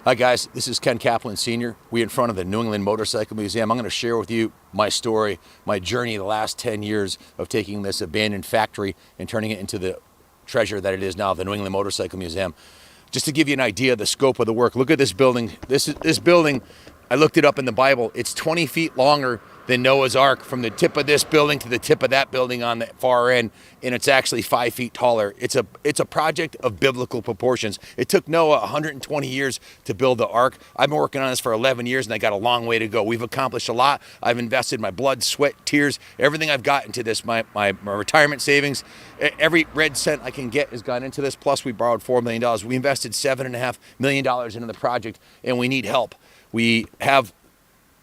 Hi guys, this is Ken Kaplan Sr. We're in front of the New England Motorcycle Museum. I'm going to share with you my story, my journey the last 10 years of taking this abandoned factory and turning it into the treasure that it is now, the New England Motorcycle Museum. Just to give you an idea of the scope of the work, look at this building. This building, I looked it up in the Bible. It's 20 feet longer than Noah's Ark, from the tip of this building to the tip of that building on the far end, and it's actually 5 feet taller. It's a project of biblical proportions. It took Noah 120 years to build the ark. I've been working on this for 11 years, and I got a long way to go. We've accomplished a lot. I've invested my blood, sweat, tears, everything I've got into this, my retirement savings. Every red cent I can get has gone into this, plus we borrowed $4 million. We invested $7.5 million into the project, and we need help. We have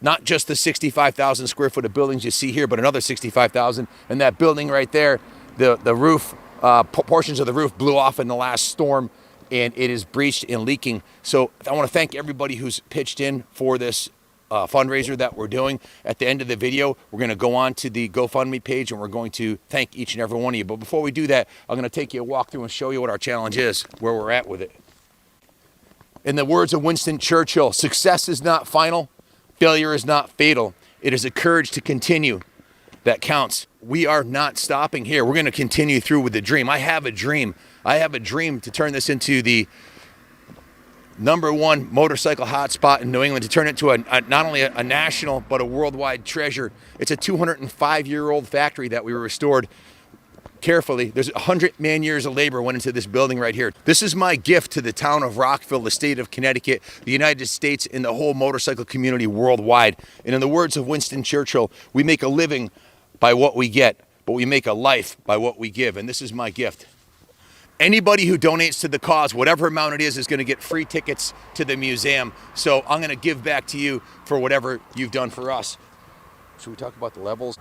not just the 65,000 square foot of buildings you see here, but another 65,000. And that building right there, the roof, portions of the roof blew off in the last storm, and it is breached and leaking. So I want to thank everybody who's pitched in for this fundraiser that we're doing. At the end of the video, we're going to go on to the GoFundMe page, and we're going to thank each and every one of you. But before we do that, I'm going to take you a walk through and show you what our challenge is, where we're at with it. In the words of Winston Churchill, success is not final. Failure is not fatal. It is a courage to continue that counts. We are not stopping here. We're going to continue through with the dream. I have a dream. I have a dream to turn this into the #1 motorcycle hotspot in New England, to turn it into not only a national, but a worldwide treasure. It's a 205-year-old factory that we restored carefully. There's 100 man-years of labor went into this building right here. This is my gift to the town of Rockville, the state of Connecticut, the United States, and the whole motorcycle community worldwide. And in the words of Winston Churchill, we make a living by what we get, but we make a life by what we give. And this is my gift. Anybody who donates to the cause, whatever amount it is going to get free tickets to the museum. So I'm going to give back to you for whatever you've done for us. Should we talk about the levels?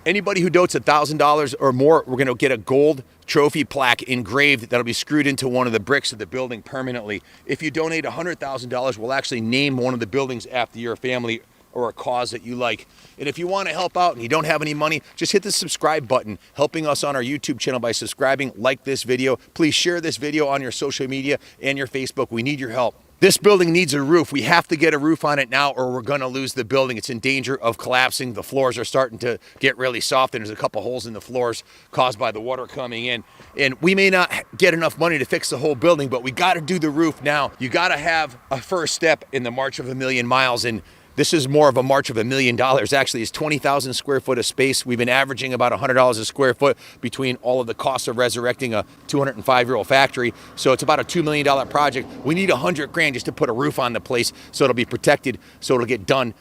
Anybody who donates $1,000 or more, we're going to get a gold trophy plaque engraved that'll be screwed into one of the bricks of the building permanently. If you donate $100,000, we'll actually name one of the buildings after your family or a cause that you like. And if you want to help out and you don't have any money, just hit the subscribe button, helping us on our YouTube channel by subscribing. Like this video. Please share this video on your social media and your Facebook. We need your help. This building needs a roof. We have to get a roof on it now, or we're going to lose the building. It's in danger of collapsing. The floors are starting to get really soft, and there's a couple holes in the floors caused by the water coming in. And we may not get enough money to fix the whole building, but we got to do the roof now. You got to have a first step in the march of a million miles, and this is more of a march of $1 million. Actually, it's 20,000 square foot of space. We've been averaging about $100 a square foot between all of the costs of resurrecting a 205-year-old factory. So it's about a $2 million project. We need $100 grand just to put a roof on the place so it'll be protected, so it'll get done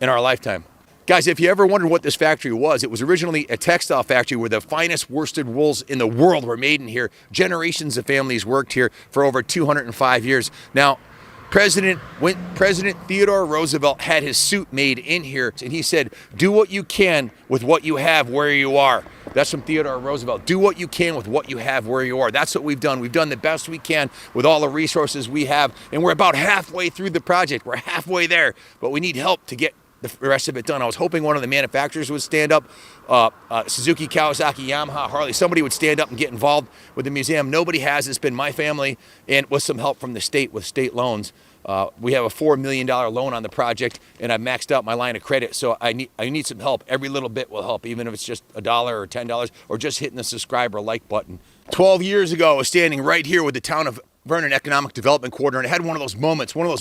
in our lifetime. Guys, if you ever wondered what this factory was, it was originally a textile factory where the finest worsted wools in the world were made in here. Generations of families worked here for over 205 years. Now, President Theodore Roosevelt had his suit made in here, and he said, do what you can with what you have where you are. That's from Theodore Roosevelt. Do what you can with what you have where you are. That's what we've done. We've done the best we can with all the resources we have, and we're about halfway through the project. We're halfway there, but we need help to get the rest of it done. I was hoping one of the manufacturers would stand up, Suzuki, Kawasaki, Yamaha, Harley, somebody would stand up and get involved with the museum. Nobody has. It's been my family, and with some help from the state with state loans. We have a $4 million loan on the project, and I've maxed out my line of credit, so I need some help. Every little bit will help, even if it's just $1 or $10 or just hitting the subscribe or like button. 12 years ago, I was standing right here with the town of Vernon Economic Development Quarter, and I had one of those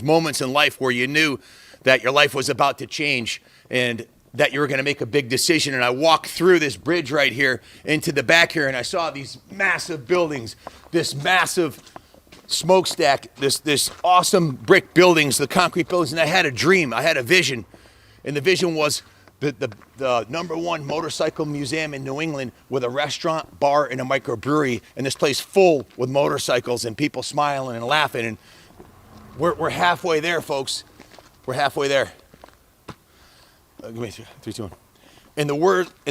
moments in life where you knew that your life was about to change and that you were going to make a big decision. And I walked through this bridge right here into the back here, and I saw these massive buildings, this massive smokestack, this awesome brick buildings, the concrete buildings, and I had a dream, I had a vision, and the vision was the #1 motorcycle museum in New England with a restaurant, bar, and a microbrewery, and this place full with motorcycles and people smiling and laughing, and we're halfway there, folks. We're halfway there. Give me 3, 2, 1. In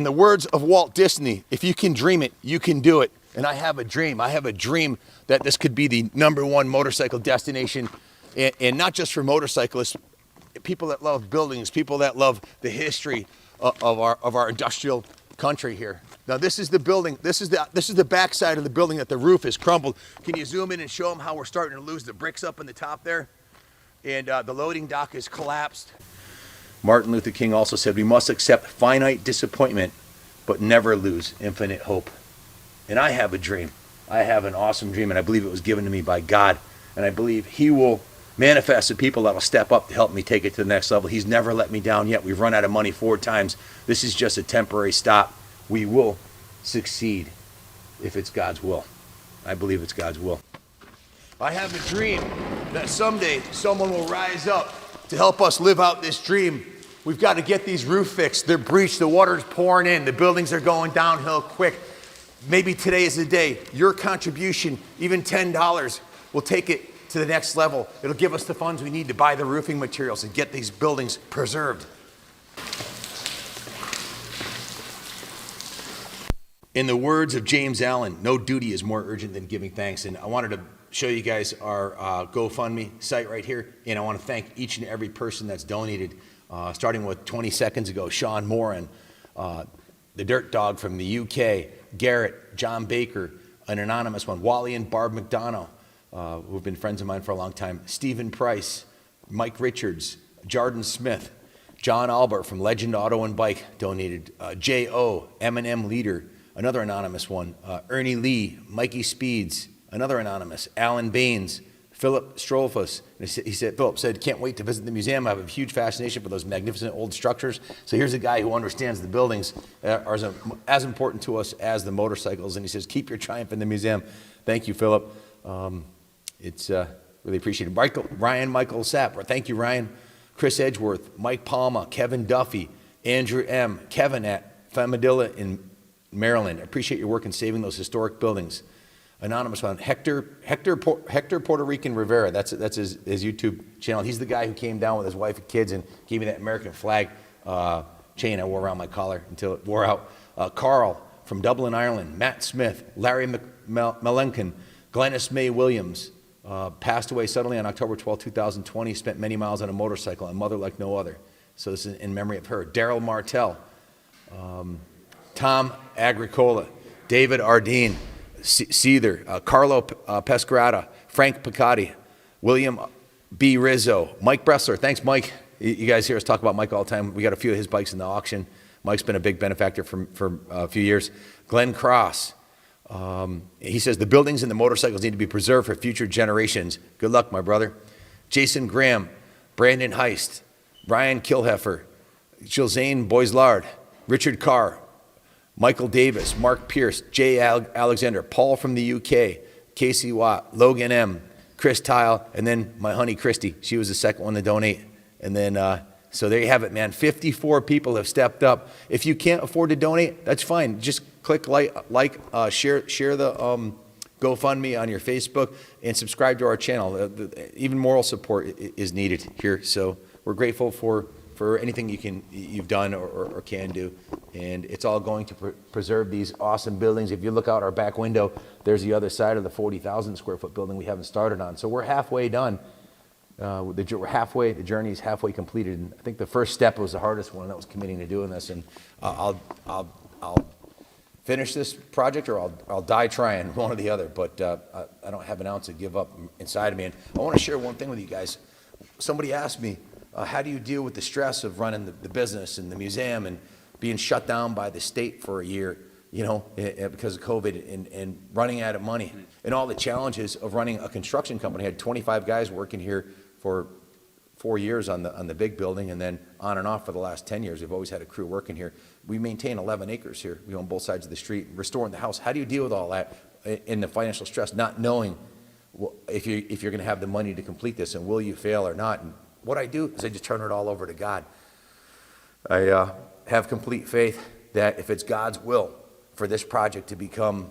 the words of Walt Disney, if you can dream it, you can do it. And I have a dream. I have a dream that this could be the #1 motorcycle destination, and not just for motorcyclists, people that love buildings, people that love the history of our industrial country here. Now this is the building. This is the back side of the building that the roof is crumbled. Can you zoom in and show them how we're starting to lose the bricks up in the top there? and the loading dock is collapsed. Martin Luther King also said, we must accept finite disappointment, but never lose infinite hope. And I have a dream. I have an awesome dream, and I believe it was given to me by God. And I believe he will manifest the people that will step up to help me take it to the next level. He's never let me down yet. We've run out of money 4 times. This is just a temporary stop. We will succeed if it's God's will. I believe it's God's will. I have a dream that someday someone will rise up to help us live out this dream. We've got to get these roofs fixed. They're breached. The water's pouring in. The buildings are going downhill quick. Maybe today is the day. Your contribution, even $10, will take it to the next level. It'll give us the funds we need to buy the roofing materials and get these buildings preserved. In the words of James Allen, no duty is more urgent than giving thanks. And I wanted to show you guys our GoFundMe site right here. And I want to thank each and every person that's donated, starting with 20 seconds ago, Sean Moran, the Dirt Dog from the UK, Garrett, John Baker, an anonymous one, Wally and Barb McDonough, who have been friends of mine for a long time, Stephen Price, Mike Richards, Jordan Smith, John Albert from Legend Auto and Bike donated, J.O., M&M Leader, another anonymous one, Ernie Lee, Mikey Speeds, another anonymous, Alan Baines, Philip Strolfus. Philip said, can't wait to visit the museum. I have a huge fascination for those magnificent old structures. So here's a guy who understands the buildings are as important to us as the motorcycles. And he says, keep your triumph in the museum. Thank you, Philip. It's really appreciated. Ryan Michael Sapp. Thank you, Ryan. Chris Edgeworth, Mike Palma, Kevin Duffy, Andrew M., Kevin at Famadilla in Maryland. I appreciate your work in saving those historic buildings. Anonymous one, Hector Puerto Rican Rivera. That's his YouTube channel. He's the guy who came down with his wife and kids and gave me that American flag chain I wore around my collar until it wore out. Carl from Dublin, Ireland. Matt Smith, Larry Melenkin, Glennis May Williams, passed away suddenly on October 12, 2020. Spent many miles on a motorcycle, a mother like no other. So this is in memory of her. Daryl Martell, Tom Agricola, David Ardeen, Seether, Carlo Pescarata, Frank Picotti, William B. Rizzo, Mike Bressler. Thanks, Mike. You guys hear us talk about Mike all the time. We got a few of his bikes in the auction. Mike's been a big benefactor for a few years. Glenn Cross. He says, the buildings and the motorcycles need to be preserved for future generations. Good luck, my brother. Jason Graham, Brandon Heist, Brian Kilheffer, Jilzane Boislard, Richard Carr, Michael Davis, Mark Pierce, Jay Alexander, Paul from the UK, Casey Watt, Logan M., Chris Tile, and then my honey Christy. She was the second one to donate. And then, so there you have it, man. 54 people have stepped up. If you can't afford to donate, that's fine. Just click share the GoFundMe on your Facebook, and subscribe to our channel. Even moral support is needed here. So we're grateful for anything you've done or can do. And it's all going to preserve these awesome buildings. If you look out our back window, there's the other side of the 40,000 square foot building we haven't started on. So we're halfway done. We're halfway, the journey is halfway completed. And I think the first step was the hardest one. That was committing to doing this. And I'll finish this project, or I'll die trying, one or the other. But I don't have an ounce of give up inside of me. And I want to share one thing with you guys. Somebody asked me, how do you deal with the stress of running the business and the museum and being shut down by the state for a year, because of COVID and running out of money and all the challenges of running a construction company. I had 25 guys working here for 4 years on the big building, and then on and off for the last 10 years. We've always had a crew working here. We maintain 11 acres here. We own both sides of the street, restoring the house. How do you deal with all that in the financial stress, not knowing if you're going to have the money to complete this, and will you fail or not? And what I do is I just turn it all over to God. I have complete faith that if it's God's will for this project to become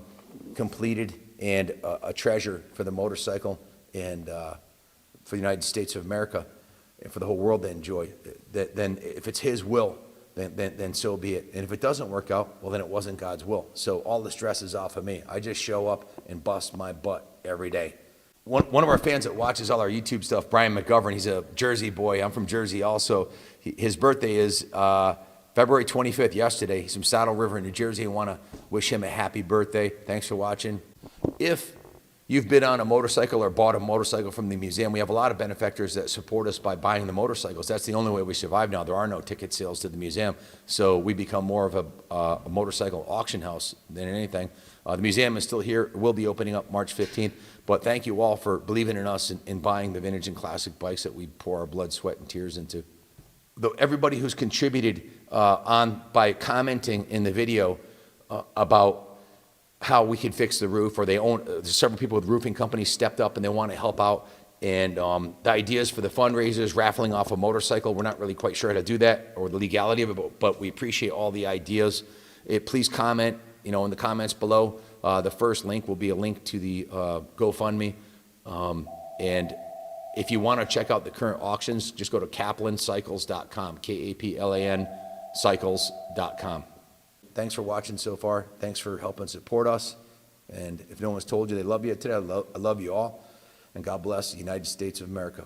completed and a treasure for the motorcycle and for the United States of America and for the whole world to enjoy, then if it's His will, then so be it. And if it doesn't work out, well, then it wasn't God's will. So all the stress is off of me. I just show up and bust my butt every day. One of our fans that watches all our YouTube stuff, Brian McGovern, he's a Jersey boy. I'm from Jersey also. His birthday is February 25th, yesterday. He's from Saddle River, New Jersey. I want to wish him a happy birthday. Thanks for watching. If you've bid on a motorcycle or bought a motorcycle from the museum, we have a lot of benefactors that support us by buying the motorcycles. That's the only way we survive now. There are no ticket sales to the museum, so we become more of a motorcycle auction house than anything. The museum is still here. It will be opening up March 15th, but thank you all for believing in us and buying the vintage and classic bikes that we pour our blood, sweat, and tears into. Everybody who's contributed by commenting in the video about how we can fix the roof, or several people with roofing companies stepped up and they want to help out. And the ideas for the fundraisers, raffling off a motorcycle, we're not really quite sure how to do that or the legality of it, but we appreciate all the ideas. Please comment, in the comments below. The first link will be a link to the GoFundMe. And if you want to check out the current auctions, just go to kaplancycles.com, Kaplan cycles.com. Thanks for watching so far. Thanks for helping support us. And if no one's told you they love you today, I love you all. And God bless the United States of America.